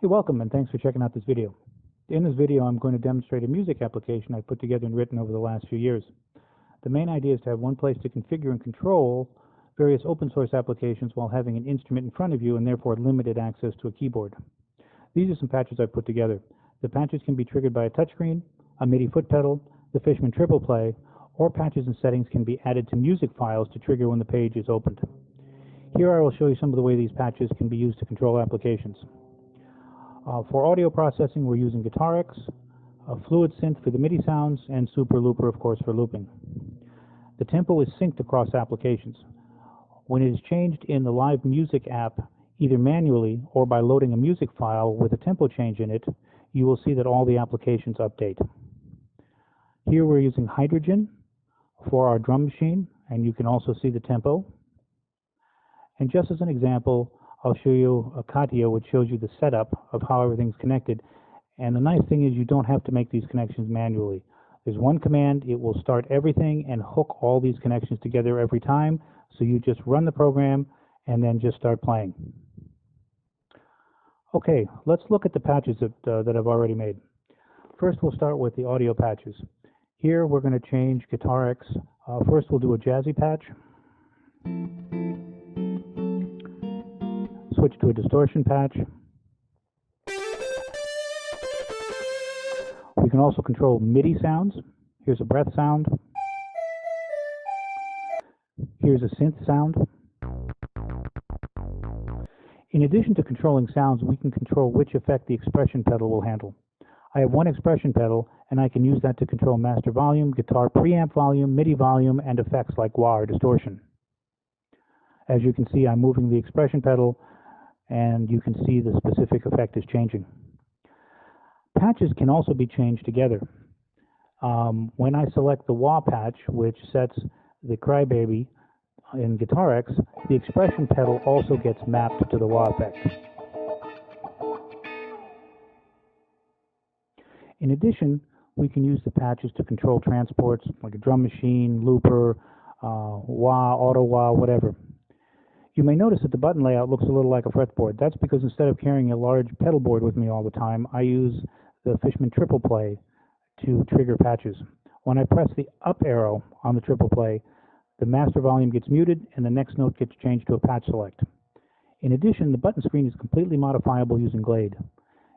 Hey, welcome, and thanks for checking out this video. In this video, I'm going to demonstrate a music application I've put together and written over the last few years. The main idea is to have one place to configure and control various open source applications while having an instrument in front of you and therefore limited access to a keyboard. These are some patches I've put together. The patches can be triggered by a touchscreen, a MIDI foot pedal, the Fishman triple play, or patches and settings can be added to music files to trigger when the page is opened. Here I will show you some of the way these patches can be used to control applications. For audio processing, we're using GuitarX, Fluid Synth for the MIDI sounds, and Super Looper, of course, for looping. The tempo is synced across applications. When it is changed in the Live Music app, either manually or by loading a music file with a tempo change in it, you will see that all the applications update. Here we're using Hydrogen for our drum machine, and you can also see the tempo. And just as an example, I'll show you a Katya, which shows you the setup of how everything's connected. And the nice thing is you don't have to make these connections manually. There's one command, it will start everything and hook all these connections together every time. So you just run the program and then just start playing. Okay, let's look at the patches that I've already made. First, we'll start with the audio patches. Here, we're going to change GuitarX. First, we'll do a jazzy patch. Switch to a distortion patch. We can also control MIDI sounds. Here's a breath sound. Here's a synth sound. In addition to controlling sounds, we can control which effect the expression pedal will handle. I have one expression pedal, and I can use that to control master volume, guitar preamp volume, MIDI volume, and effects like wah or distortion. As you can see, I'm moving the expression pedal, and you can see the specific effect is changing. Patches can also be changed together. When I select the wah patch, which sets the crybaby in GuitarX, the expression pedal also gets mapped to the wah effect. In addition, we can use the patches to control transports like a drum machine, looper, wah, auto wah, whatever. You may notice that the button layout looks a little like a fretboard. That's because instead of carrying a large pedal board with me all the time, I use the Fishman triple play to trigger patches. When I press the up arrow on the triple play, the master volume gets muted and the next note gets changed to a patch select. In addition, the button screen is completely modifiable using Glade.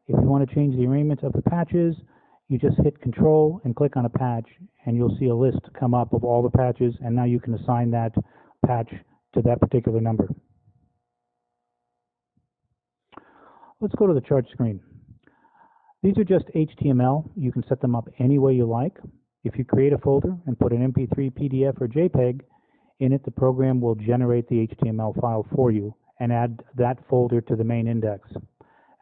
If you want to change the arrangement of the patches, you just hit Control and click on a patch, and you'll see a list come up of all the patches, and now you can assign that patch to that particular number. Let's go to the chart screen. These are just HTML. You can set them up any way you like. If you create a folder and put an MP3, PDF, or JPEG in it, the program will generate the HTML file for you and add that folder to the main index.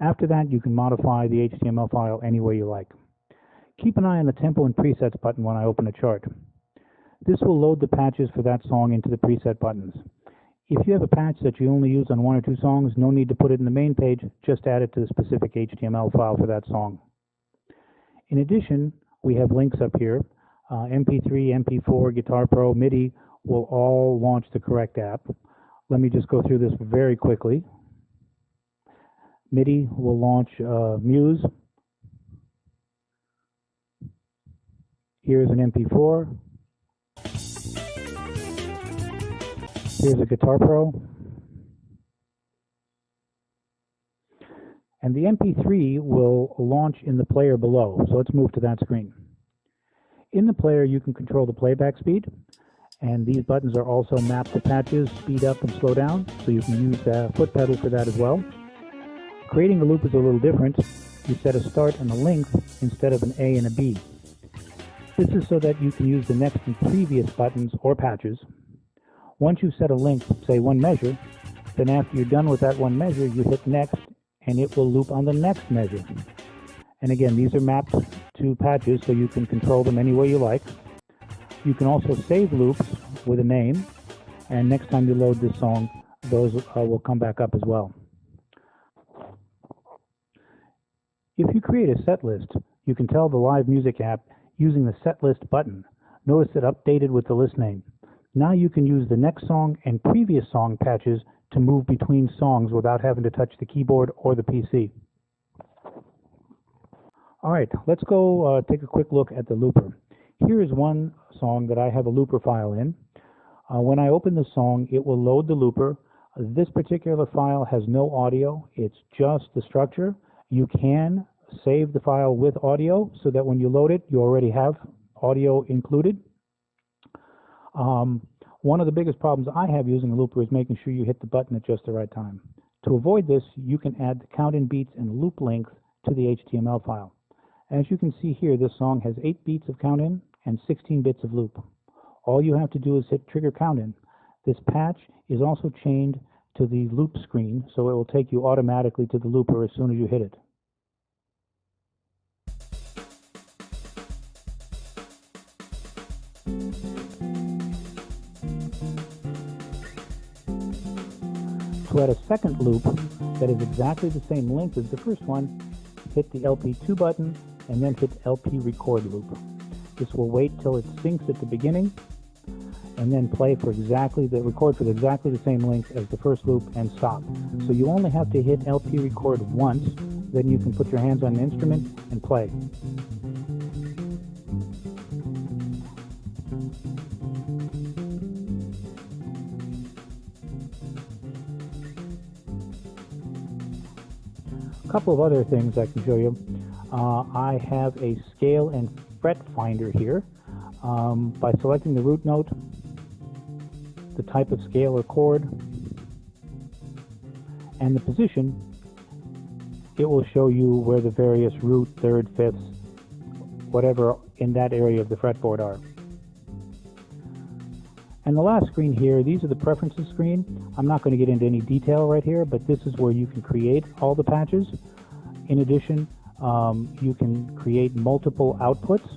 After that, you can modify the HTML file any way you like. Keep an eye on the Tempo and Presets button when I open a chart. This will load the patches for that song into the preset buttons. If you have a patch that you only use on one or two songs, no need to put it in the main page, just add it to the specific HTML file for that song. In addition, we have links up here. MP3, MP4, Guitar Pro, MIDI will all launch the correct app. Let me just go through this very quickly. MIDI will launch Muse. Here's an MP4. Here's a Guitar Pro. And the MP3 will launch in the player below. So let's move to that screen. In the player, you can control the playback speed. And these buttons are also mapped to patches, speed up and slow down. So you can use the foot pedal for that as well. Creating a loop is a little different. You set a start and a length instead of an A and a B. This is so that you can use the next and previous buttons or patches. Once you've set a length, say 1 measure, then after you're done with that 1 measure, you hit next, and it will loop on the next measure. And again, these are mapped to patches, so you can control them any way you like. You can also save loops with a name, and next time you load this song, those will come back up as well. If you create a set list, you can tell the Live Music app using the Set List button. Notice it updated with the list name. Now you can use the next song and previous song patches to move between songs without having to touch the keyboard or the PC. All right, let's go take a quick look at the looper. Here is one song that I have a looper file in. When I open the song, it will load the looper. This particular file has no audio. It's just the structure. You can save the file with audio so that when you load it, you already have audio included. One of the biggest problems I have using a looper is making sure you hit the button at just the right time. To avoid this, you can add the count in beats and loop length to the HTML file. As you can see here, this song has 8 beats of count in and 16 bits of loop. All you have to do is hit trigger count in. This patch is also chained to the loop screen, so it will take you automatically to the looper as soon as you hit it. To add a second loop that is exactly the same length as the first one, hit the LP2 button and then hit LP record loop. This will wait till it syncs at the beginning and then play for record for exactly the same length as the first loop and stop. So you only have to hit LP record once, then you can put your hands on an instrument and play. A couple of other things I can show you. I have a scale and fret finder here. By selecting the root note, the type of scale or chord, and the position, it will show you where the various root, third, fifths, whatever in that area of the fretboard are. And the last screen here, these are the preferences screen. I'm not going to get into any detail right here, but this is where you can create all the patches. In addition, you can create multiple outputs,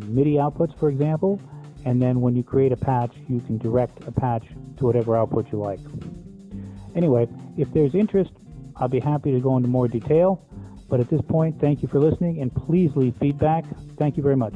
MIDI outputs, for example, and then when you create a patch, you can direct a patch to whatever output you like. Anyway, if there's interest, I'll be happy to go into more detail, but at this point, thank you for listening, and please leave feedback. Thank you very much.